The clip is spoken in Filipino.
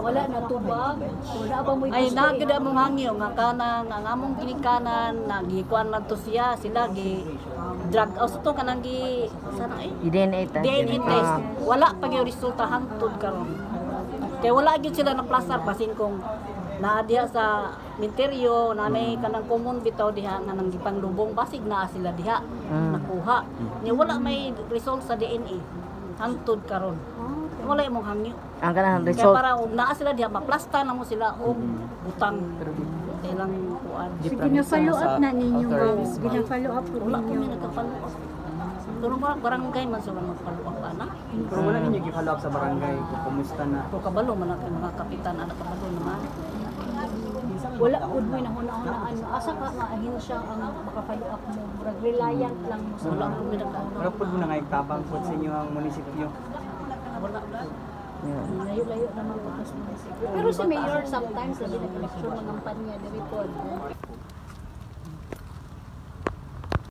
Wala na tubag. Wala ba mo Ay nagda mo hangyo nga kanang ang among ginikanan nagikuan lang to siya sila gi drug also to kanang gi sana DNA test. DNA test. Wala pa gyud resulta hangtod karon. Kaya wala gyud sila ng plaster basin kung naa diha sa minteryo nanay kanang common bitaw diha nga nang gipanglubong basig naa sila diha nakuha. Nya wala may result sa DNA hangtod karon. Wala imong hangyo. Ang kanang Kaya result. para og naa sila diha maplasta na mo sila og butang. Ilang kuan. Gina-follow up na ninyo, ma'am. Gina-follow up po Wala ko ninyo. may nagka-follow up. Pero barangay man sila mag-follow up ana. Pero wala ninyo gi-follow up sa barangay kung kumusta na. Ko kabalo man ang mga kapitan anak kabalo naman. Wala pud mo na hunahunaan. Asa ka nga ahensya ang maka-follow up mo. Murag reliant lang mo sa Wala ko may nagka-follow Pero up. pud mo na nga tabang pud sa inyo ang munisipyo. Wala. layo-layo naman po sa munisipyo. Pero si Mayor sometimes sabi nag-eleksyon ng kampanya diri po.